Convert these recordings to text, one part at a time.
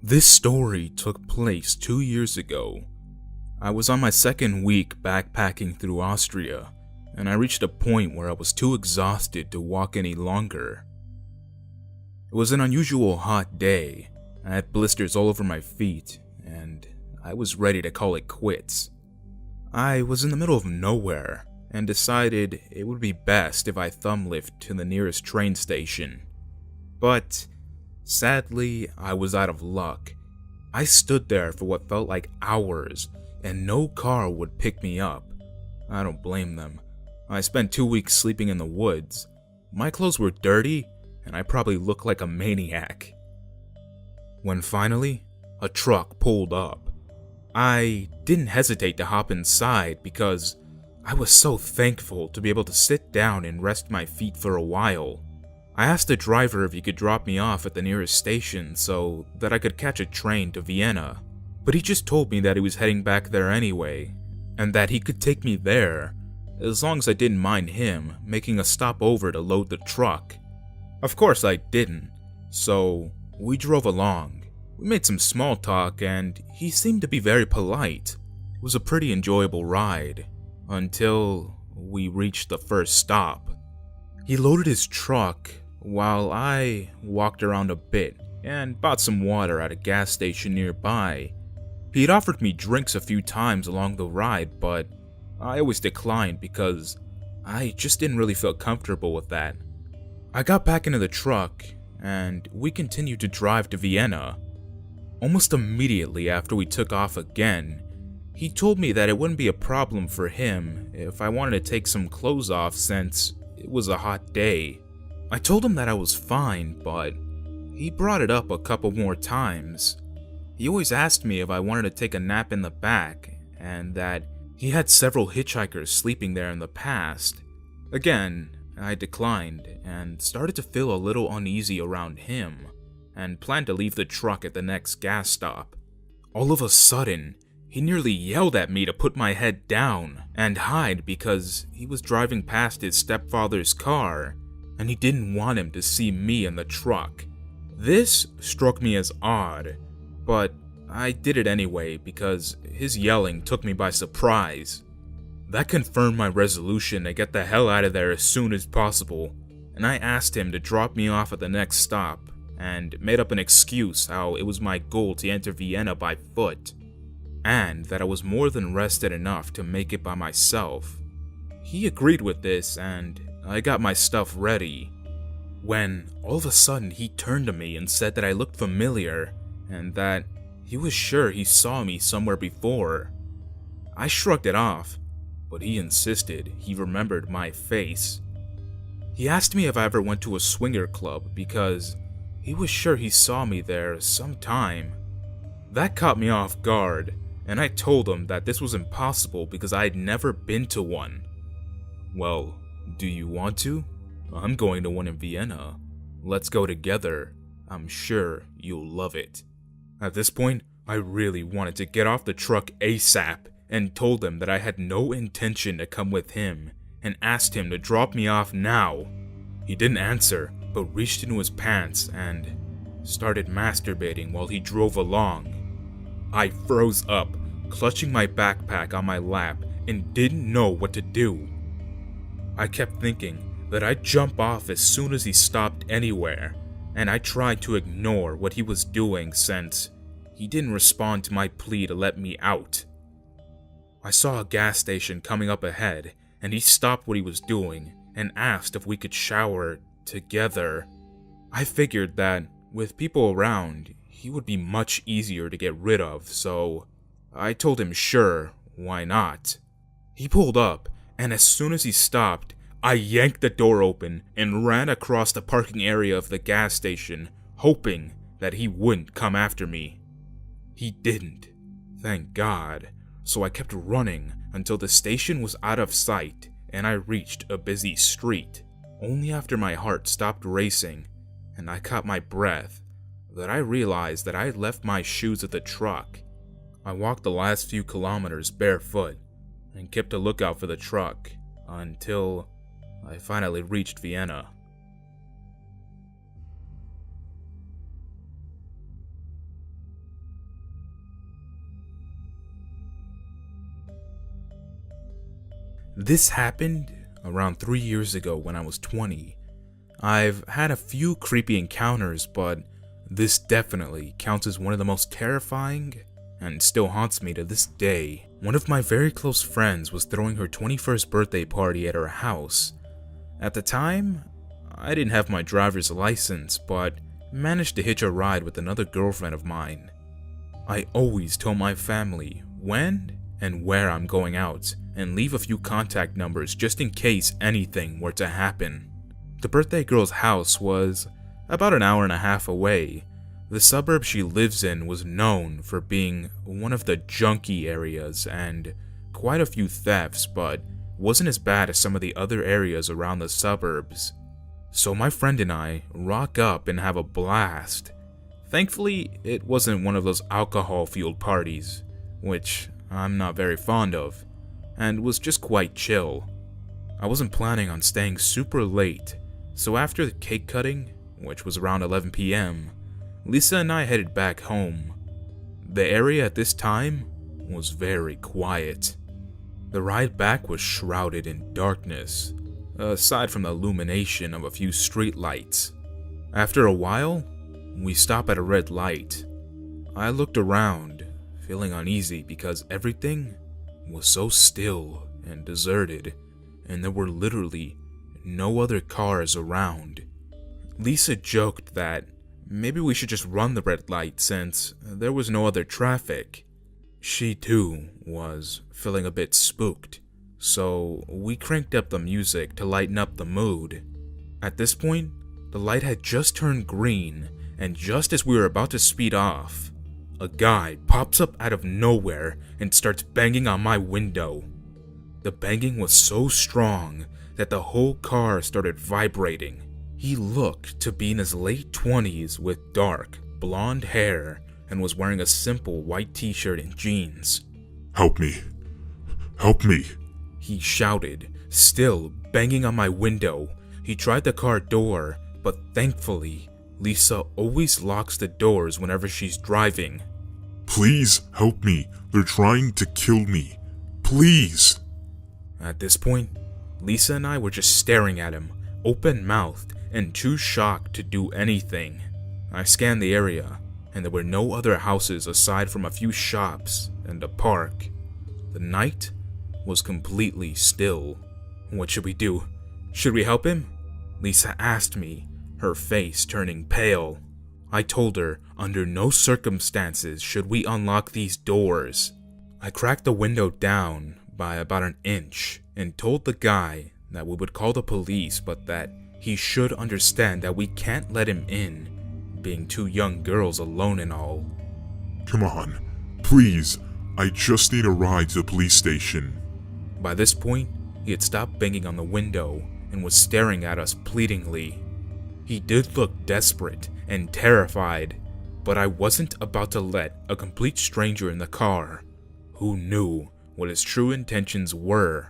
This story took place 2 years ago. I was on my second week backpacking through Austria, and I reached a point where I was too exhausted to walk any longer. It was an unusual hot day. I had blisters all over my feet, and I was ready to call it quits. I was in the middle of nowhere, and decided it would be best if I thumb lift to the nearest train station. But sadly, I was out of luck. I stood there for what felt like hours, and no car would pick me up. I don't blame them. I spent 2 weeks sleeping in the woods. My clothes were dirty, and I probably looked like a maniac. When finally, a truck pulled up. I didn't hesitate to hop inside because I was so thankful to be able to sit down and rest my feet for a while. I asked the driver if he could drop me off at the nearest station so that I could catch a train to Vienna, but he just told me that he was heading back there anyway, and that he could take me there, as long as I didn't mind him making a stop over to load the truck. Of course I didn't, so we drove along. We made some small talk and he seemed to be very polite. It was a pretty enjoyable ride, until we reached the first stop. He loaded his truck while I walked around a bit and bought some water at a gas station nearby. He had offered me drinks a few times along the ride, but I always declined because I just didn't really feel comfortable with that. I got back into the truck and we continued to drive to Vienna. Almost immediately after we took off again, he told me that it wouldn't be a problem for him if I wanted to take some clothes off since it was a hot day. I told him that I was fine, but he brought it up a couple more times. He always asked me if I wanted to take a nap in the back, and that he had several hitchhikers sleeping there in the past. Again, I declined, and started to feel a little uneasy around him, and planned to leave the truck at the next gas stop. All of a sudden, he nearly yelled at me to put my head down and hide because he was driving past his stepfather's car, and he didn't want him to see me in the truck. This struck me as odd, but I did it anyway because his yelling took me by surprise. That confirmed my resolution to get the hell out of there as soon as possible, and I asked him to drop me off at the next stop, and made up an excuse how it was my goal to enter Vienna by foot, and that I was more than rested enough to make it by myself. He agreed with this, and I got my stuff ready, when all of a sudden he turned to me and said that I looked familiar, and that he was sure he saw me somewhere before. I shrugged it off, but he insisted he remembered my face. He asked me if I ever went to a swinger club because he was sure he saw me there sometime. That caught me off guard, and I told him that this was impossible because I had never been to one. "Well, do you want to? I'm going to one in Vienna. Let's go together. I'm sure you'll love it." At this point, I really wanted to get off the truck ASAP and told him that I had no intention to come with him and asked him to drop me off now. He didn't answer, but reached into his pants and started masturbating while he drove along. I froze up, clutching my backpack on my lap, and didn't know what to do. I kept thinking that I'd jump off as soon as he stopped anywhere, and I tried to ignore what he was doing since he didn't respond to my plea to let me out. I saw a gas station coming up ahead, and he stopped what he was doing and asked if we could shower together. I figured that with people around, he would be much easier to get rid of, so I told him sure, why not. He pulled up, and as soon as he stopped, I yanked the door open and ran across the parking area of the gas station, hoping that he wouldn't come after me. He didn't, thank God, so I kept running until the station was out of sight and I reached a busy street. Only after my heart stopped racing and I caught my breath that I realized that I had left my shoes at the truck. I walked the last few kilometers barefoot and kept a lookout for the truck until I finally reached Vienna. This happened around 3 years ago when I was 20. I've had a few creepy encounters, but this definitely counts as one of the most terrifying and still haunts me to this day. One of my very close friends was throwing her 21st birthday party at her house. At the time, I didn't have my driver's license, but managed to hitch a ride with another girlfriend of mine. I always tell my family when and where I'm going out, and leave a few contact numbers just in case anything were to happen. The birthday girl's house was about an hour and a half away. The suburb she lives in was known for being one of the junky areas and quite a few thefts, but wasn't as bad as some of the other areas around the suburbs. So my friend and I rock up and have a blast. Thankfully, it wasn't one of those alcohol-fueled parties, which I'm not very fond of, and was just quite chill. I wasn't planning on staying super late, so after the cake cutting, which was around 11 p.m., Lisa and I headed back home. The area at this time was very quiet. The ride back was shrouded in darkness, aside from the illumination of a few street lights. After a while, we stopped at a red light. I looked around, feeling uneasy because everything was so still and deserted, and there were literally no other cars around. Lisa joked that maybe we should just run the red light since there was no other traffic. She too was feeling a bit spooked, so we cranked up the music to lighten up the mood. At this point, the light had just turned green, and just as we were about to speed off, a guy pops up out of nowhere and starts banging on my window. The banging was so strong that the whole car started vibrating. He looked to be in his late 20s with dark, blonde hair and was wearing a simple white t-shirt and jeans. "Help me! Help me!" he shouted, still banging on my window. He tried the car door, but thankfully, Lisa always locks the doors whenever she's driving. "Please help me! They're trying to kill me! Please!" At this point, Lisa and I were just staring at him, open-mouthed and too shocked to do anything. I scanned the area, and there were no other houses aside from a few shops and a park. The night was completely still. What should we do? Should we help him? Lisa asked me, her face turning pale. I told her under no circumstances should we unlock these doors. I cracked the window down by about an inch and told the guy that we would call the police, but that he should understand that we can't let him in, being two young girls alone and all. "Come on, please, I just need a ride to the police station." By this point, he had stopped banging on the window and was staring at us pleadingly. He did look desperate and terrified, but I wasn't about to let a complete stranger in the car, who knew what his true intentions were.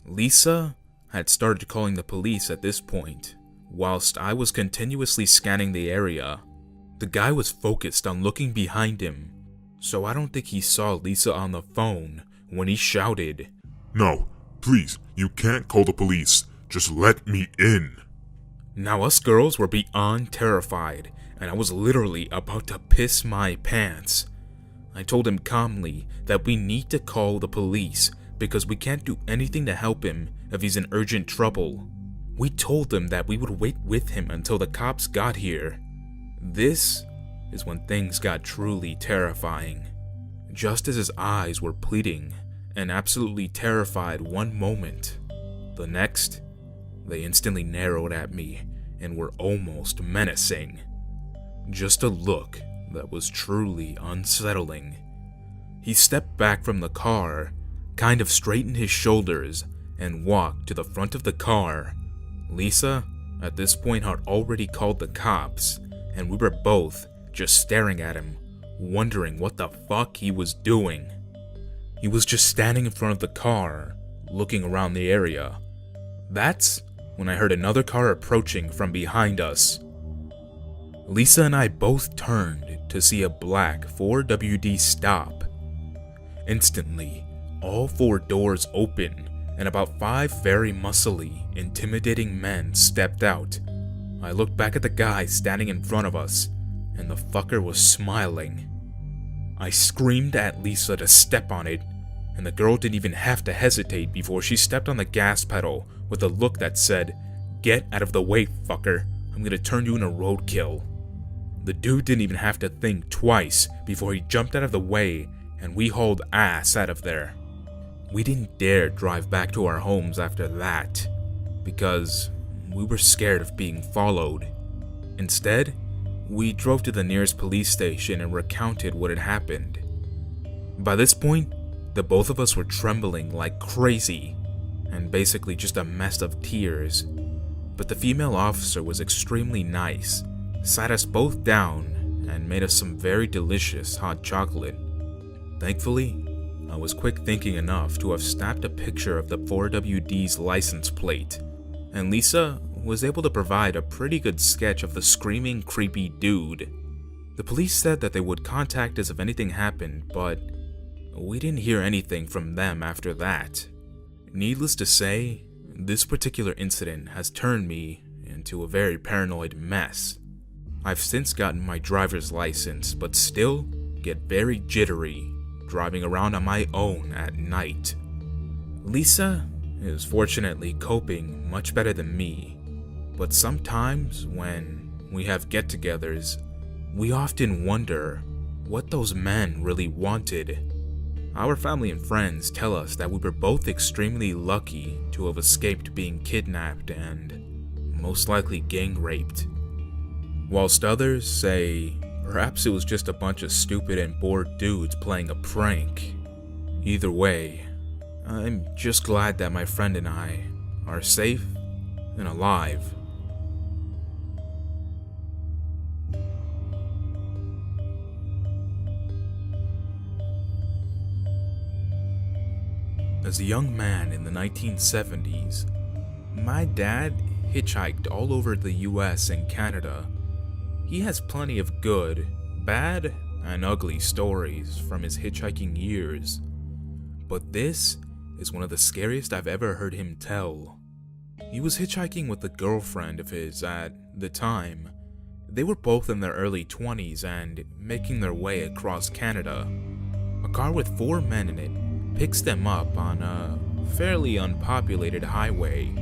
Lisa had started calling the police at this point, whilst I was continuously scanning the area. The guy was focused on looking behind him, so I don't think he saw Lisa on the phone when he shouted, "No, please, you can't call the police. Just let me in." Now us girls were beyond terrified, and I was literally about to piss my pants. I told him calmly that we need to call the police because we can't do anything to help him if he's in urgent trouble. We told him that we would wait with him until the cops got here. This is when things got truly terrifying. Just as his eyes were pleading and absolutely terrified one moment, the next, they instantly narrowed at me and were almost menacing. Just a look that was truly unsettling. He stepped back from the car, kind of straightened his shoulders, and walked to the front of the car. Lisa, at this point, had already called the cops, and we were both just staring at him, wondering what the fuck he was doing. He was just standing in front of the car, looking around the area. That's when I heard another car approaching from behind us. Lisa and I both turned to see a black 4WD stop. Instantly, all four doors opened and about 5 very muscly, intimidating men stepped out. I looked back at the guy standing in front of us, and the fucker was smiling. I screamed at Lisa to step on it, and the girl didn't even have to hesitate before she stepped on the gas pedal with a look that said, "Get out of the way, fucker. I'm gonna turn you into roadkill." The dude didn't even have to think twice before he jumped out of the way, and we hauled ass out of there. We didn't dare drive back to our homes after that, because we were scared of being followed. Instead, we drove to the nearest police station and recounted what had happened. By this point, the both of us were trembling like crazy, and basically just a mess of tears. But the female officer was extremely nice, sat us both down, and made us some very delicious hot chocolate. Thankfully, I was quick thinking enough to have snapped a picture of the 4WD's license plate, and Lisa was able to provide a pretty good sketch of the screaming, creepy dude. The police said that they would contact us if anything happened, but we didn't hear anything from them after that. Needless to say, this particular incident has turned me into a very paranoid mess. I've since gotten my driver's license, but still get very jittery driving around on my own at night. Lisa is fortunately coping much better than me, but sometimes when we have get-togethers, we often wonder what those men really wanted. Our family and friends tell us that we were both extremely lucky to have escaped being kidnapped and most likely gang raped, whilst others say perhaps it was just a bunch of stupid and bored dudes playing a prank. Either way, I'm just glad that my friend and I are safe and alive. As a young man in the 1970s, my dad hitchhiked all over the US and Canada. He has plenty of good, bad, and ugly stories from his hitchhiking years, but this is one of the scariest I've ever heard him tell. He was hitchhiking with a girlfriend of his at the time. They were both in their early 20s and making their way across Canada. A car with 4 men in it picks them up on a fairly unpopulated highway.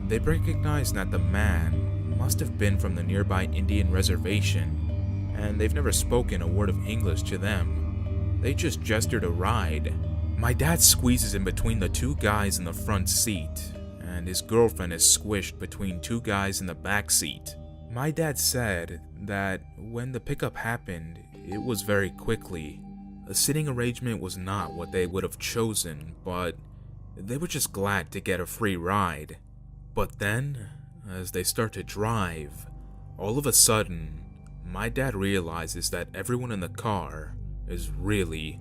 They recognize that the man must have been from the nearby Indian reservation, and they've never spoken a word of English to them. They just gestured a ride. My dad squeezes in between the 2 guys in the front seat, and his girlfriend is squished between 2 guys in the back seat. My dad said that when the pickup happened, it was very quickly. A sitting arrangement was not what they would have chosen, but they were just glad to get a free ride. But then, as they start to drive, all of a sudden, my dad realizes that everyone in the car is really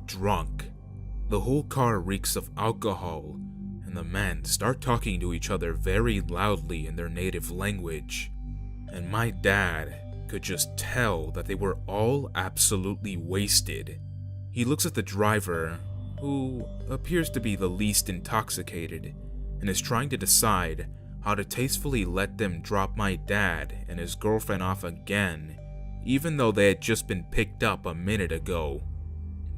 drunk. The whole car reeks of alcohol, and the men start talking to each other very loudly in their native language. And my dad could just tell that they were all absolutely wasted. He looks at the driver, who appears to be the least intoxicated, and is trying to decide how to tastefully let them drop my dad and his girlfriend off again, even though they had just been picked up a minute ago.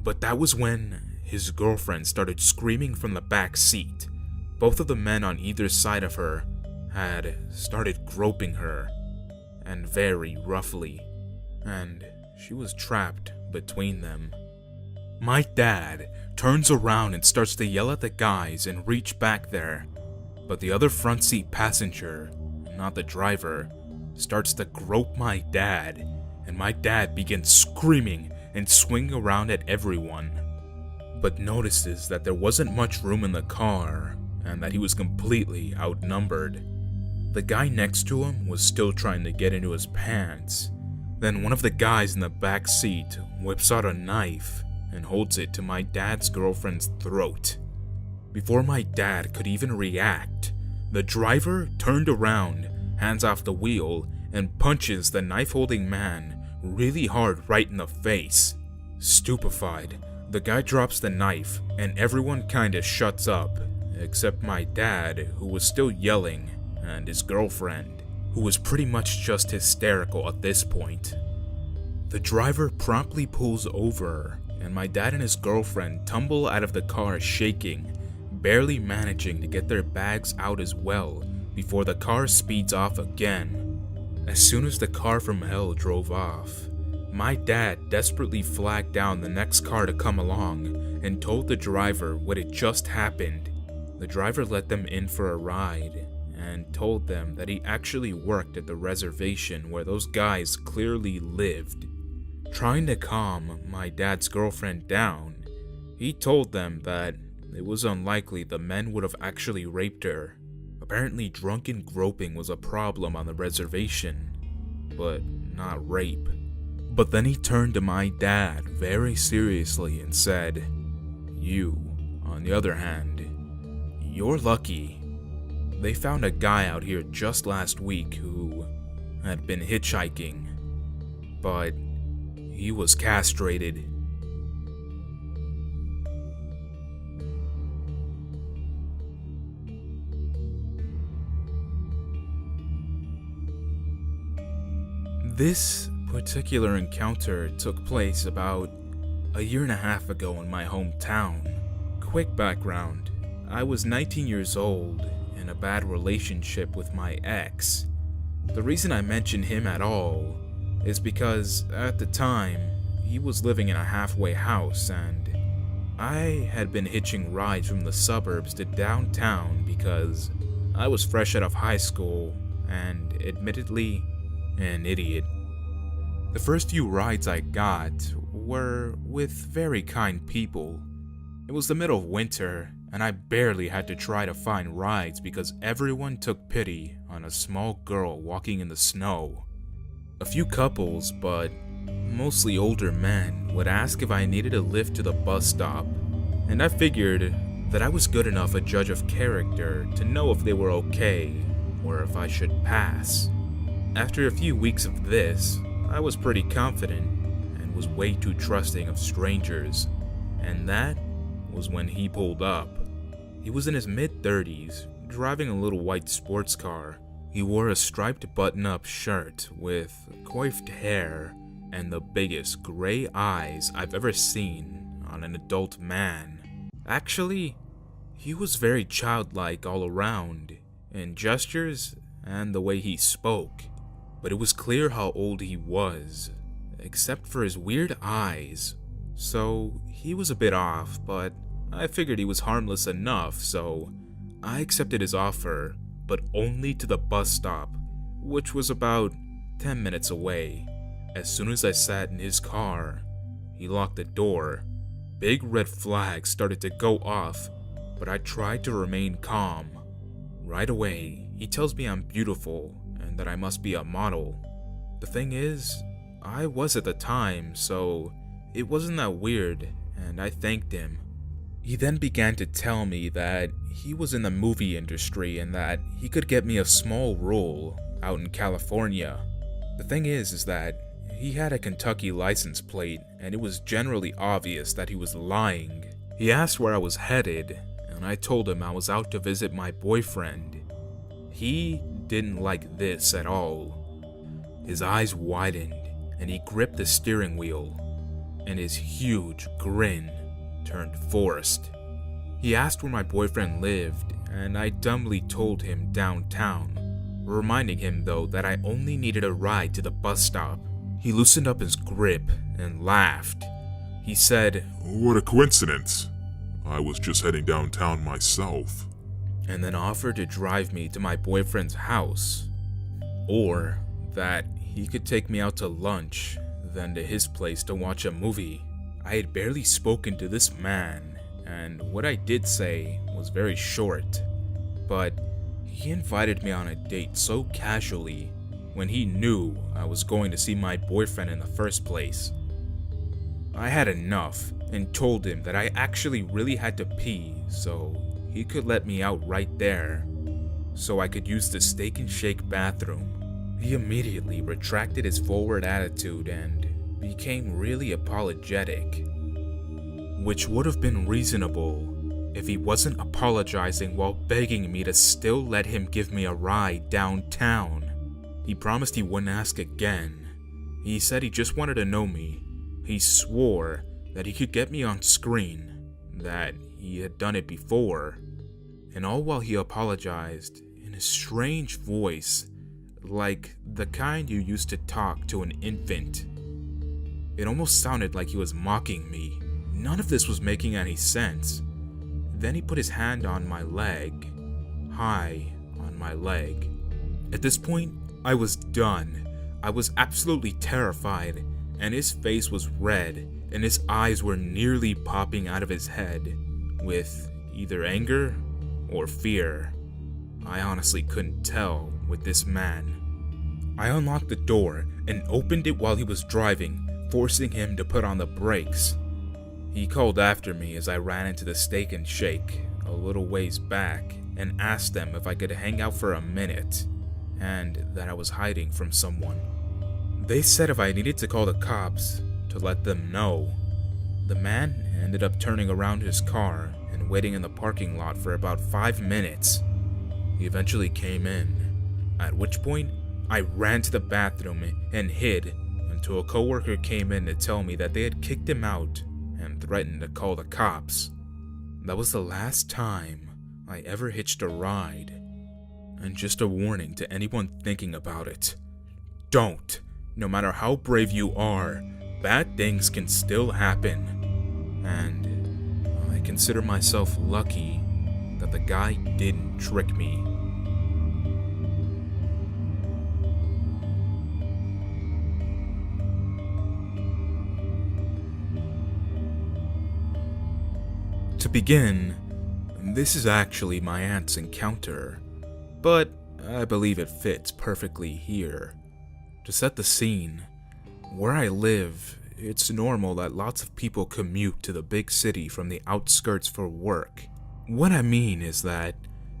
But that was when his girlfriend started screaming from the back seat. Both of the men on either side of her had started groping her, and very roughly, and she was trapped between them. My dad turns around and starts to yell at the guys and reach back there, but the other front seat passenger, not the driver, starts to grope my dad, and my dad begins screaming and swinging around at everyone, but notices that there wasn't much room in the car and that he was completely outnumbered. The guy next to him was still trying to get into his pants. Then one of the guys in the back seat whips out a knife and holds it to my dad's girlfriend's throat. Before my dad could even react, the driver turned around, hands off the wheel, and punches the knife-holding man really hard right in the face. Stupefied, the guy drops the knife and everyone kinda shuts up, except my dad, who was still yelling, and his girlfriend, who was pretty much just hysterical at this point. The driver promptly pulls over, and my dad and his girlfriend tumble out of the car shaking, barely managing to get their bags out as well before the car speeds off again. As soon as the car from hell drove off, my dad desperately flagged down the next car to come along and told the driver what had just happened. The driver let them in for a ride and told them that he actually worked at the reservation where those guys clearly lived. Trying to calm my dad's girlfriend down, he told them that it was unlikely the men would have actually raped her. Apparently, drunken groping was a problem on the reservation, but not rape. But then he turned to my dad very seriously and said, "You, on the other hand, you're lucky. They found a guy out here just last week who had been hitchhiking, but he was castrated." This particular encounter took place about a year and a half ago in my hometown. Quick background, I was 19 years old in a bad relationship with my ex. The reason I mention him at all is because at the time, he was living in a halfway house and I had been hitching rides from the suburbs to downtown because I was fresh out of high school and admittedly an idiot. The first few rides I got were with very kind people. It was the middle of winter, and I barely had to try to find rides because everyone took pity on a small girl walking in the snow. A few couples, but mostly older men, would ask if I needed a lift to the bus stop, and I figured that I was good enough a judge of character to know if they were okay or if I should pass. After a few weeks of this, I was pretty confident and was way too trusting of strangers, and that was when he pulled up. He was in his mid-30s, driving a little white sports car. He wore a striped button-up shirt with coiffed hair and the biggest gray eyes I've ever seen on an adult man. Actually, he was very childlike all around, in gestures and the way he spoke. But it was clear how old he was, except for his weird eyes. So he was a bit off, but I figured he was harmless enough, so I accepted his offer, but only to the bus stop, which was about 10 minutes away. As soon as I sat in his car, he locked the door. Big red flags started to go off, but I tried to remain calm. Right away, he tells me I'm beautiful and that I must be a model. The thing is, I was at the time, so it wasn't that weird, and I thanked him. He then began to tell me that he was in the movie industry and that he could get me a small role out in California. The thing is that he had a Kentucky license plate, and it was generally obvious that he was lying. He asked where I was headed, and I told him I was out to visit my boyfriend. He didn't like this at all. His eyes widened, and he gripped the steering wheel, and his huge grin turned forced. He asked where my boyfriend lived, and I dumbly told him downtown, reminding him though that I only needed a ride to the bus stop. He loosened up his grip and laughed. He said, "What a coincidence. I was just heading downtown myself." And then offered to drive me to my boyfriend's house, or that he could take me out to lunch, then to his place to watch a movie. I had barely spoken to this man, and what I did say was very short, but he invited me on a date so casually when he knew I was going to see my boyfriend in the first place. I had enough and told him that I actually really had to pee, so he could let me out right there, so I could use the Steak and Shake bathroom. He immediately retracted his forward attitude and became really apologetic, which would have been reasonable if he wasn't apologizing while begging me to still let him give me a ride downtown. He promised he wouldn't ask again. He said he just wanted to know me. He swore that he could get me on screen, that he had done it before, and all while he apologized in a strange voice, like the kind you used to talk to an infant. It almost sounded like he was mocking me. None of this was making any sense. Then he put his hand on my leg, high on my leg. At this point, I was done. I was absolutely terrified, and his face was red, and his eyes were nearly popping out of his head, with either anger or fear. I honestly couldn't tell with this man. I unlocked the door and opened it while he was driving, forcing him to put on the brakes. He called after me as I ran into the Steak and Shake a little ways back and asked them if I could hang out for a minute, and that I was hiding from someone. They said if I needed to call the cops to let them know. The man ended up turning around his car and waiting in the parking lot for about 5 minutes. He eventually came in, at which point I ran to the bathroom and hid until a coworker came in to tell me that they had kicked him out and threatened to call the cops. That was the last time I ever hitched a ride. And just a warning to anyone thinking about it. Don't. No matter how brave you are, bad things can still happen. And I consider myself lucky that the guy didn't trick me. To begin, this is actually my aunt's encounter, but I believe it fits perfectly here. To set the scene, where I live, it's normal that lots of people commute to the big city from the outskirts for work. What I mean is that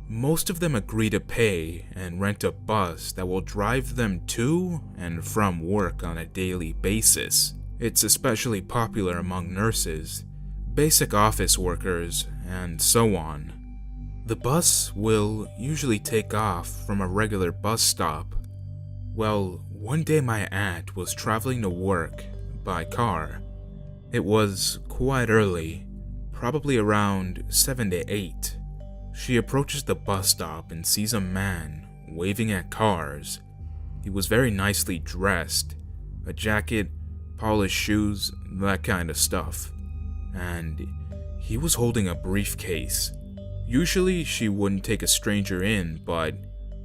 most of them agree to pay and rent a bus that will drive them to and from work on a daily basis. It's especially popular among nurses, basic office workers, and so on. The bus will usually take off from a regular bus stop. Well, one day my aunt was traveling to work by car. It was quite early, probably around 7 to 8. She approaches the bus stop and sees a man waving at cars. He was very nicely dressed, a jacket, polished shoes, that kind of stuff. And he was holding a briefcase. Usually she wouldn't take a stranger in, but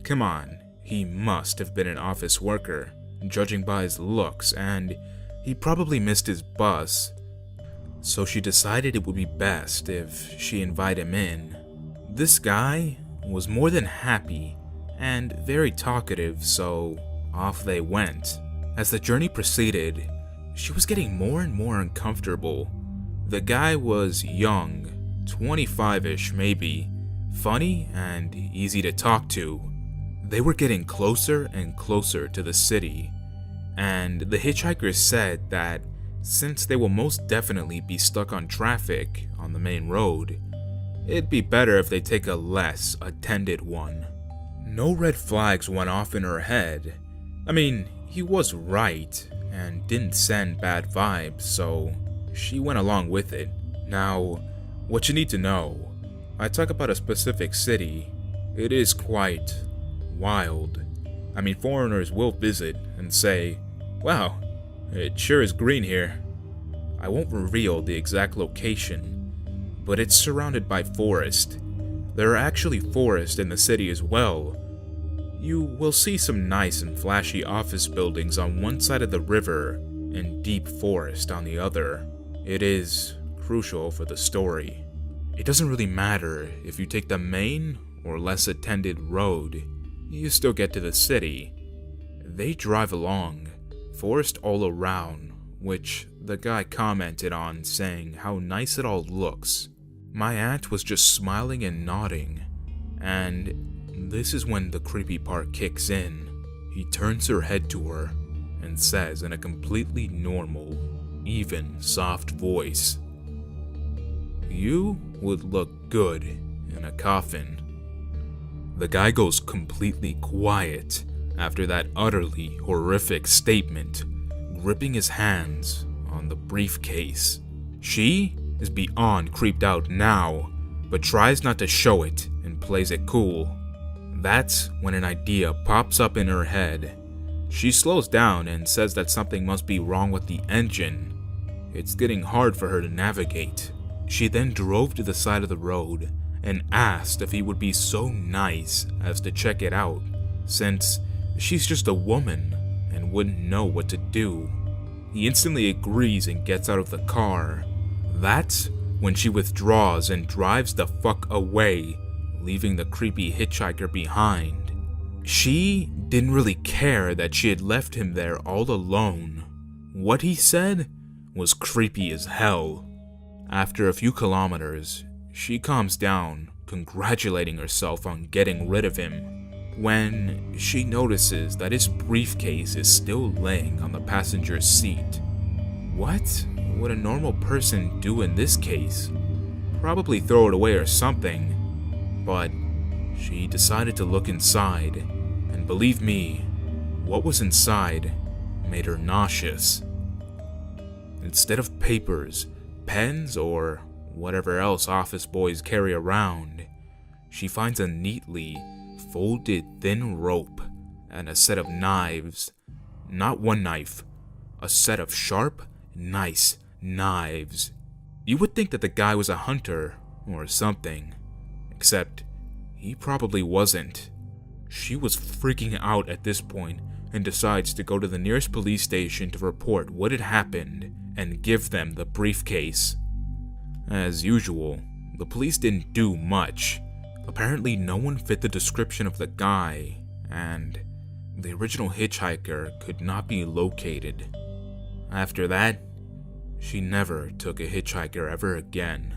come on, he must have been an office worker, judging by his looks, and he probably missed his bus. So she decided it would be best if she invite him in. This guy was more than happy and very talkative, so off they went. As the journey proceeded, she was getting more and more uncomfortable. The guy was young, 25-ish maybe, funny and easy to talk to. They were getting closer and closer to the city, and the hitchhikers said that since they will most definitely be stuck on traffic on the main road, it'd be better if they take a less attended one. No red flags went off in her head. I mean, he was right and didn't send bad vibes, so she went along with it. Now, what you need to know, I talk about a specific city. It is quite wild. I mean, foreigners will visit and say, "Wow, it sure is green here." I won't reveal the exact location, but it's surrounded by forest. There are actually forests in the city as well. You will see some nice and flashy office buildings on one side of the river and deep forest on the other. It is crucial for the story. It doesn't really matter if you take the main or less attended road, you still get to the city. They drive along, forest all around, which the guy commented on, saying how nice it all looks. My aunt was just smiling and nodding, and this is when the creepy part kicks in. He turns her head to her and says in a completely normal, even, soft voice, You would look good in a coffin." The guy goes completely quiet after that utterly horrific statement, gripping his hands on the briefcase. She is beyond creeped out now, but tries not to show it and plays it cool. That's when an idea pops up in her head. She slows down and says that something must be wrong with the engine. It's getting hard for her to navigate. She then drove to the side of the road and asked if he would be so nice as to check it out, since she's just a woman and wouldn't know what to do. He instantly agrees and gets out of the car. That's when she withdraws and drives the fuck away, leaving the creepy hitchhiker behind. She didn't really care that she had left him there all alone. What he said was creepy as hell. After a few kilometers, she calms down, congratulating herself on getting rid of him, when she notices that his briefcase is still laying on the passenger seat. What would a normal person do in this case? Probably throw it away or something, but she decided to look inside, and believe me, what was inside made her nauseous. Instead of papers, pens, or whatever else office boys carry around, she finds a neatly folded thin rope and a set of knives. Not one knife, a set of sharp, nice knives. You would think that the guy was a hunter or something, except he probably wasn't. She was freaking out at this point and decides to go to the nearest police station to report what had happened and give them the briefcase. As usual, the police didn't do much. Apparently no one fit the description of the guy, and the original hitchhiker could not be located. After that, she never took a hitchhiker ever again.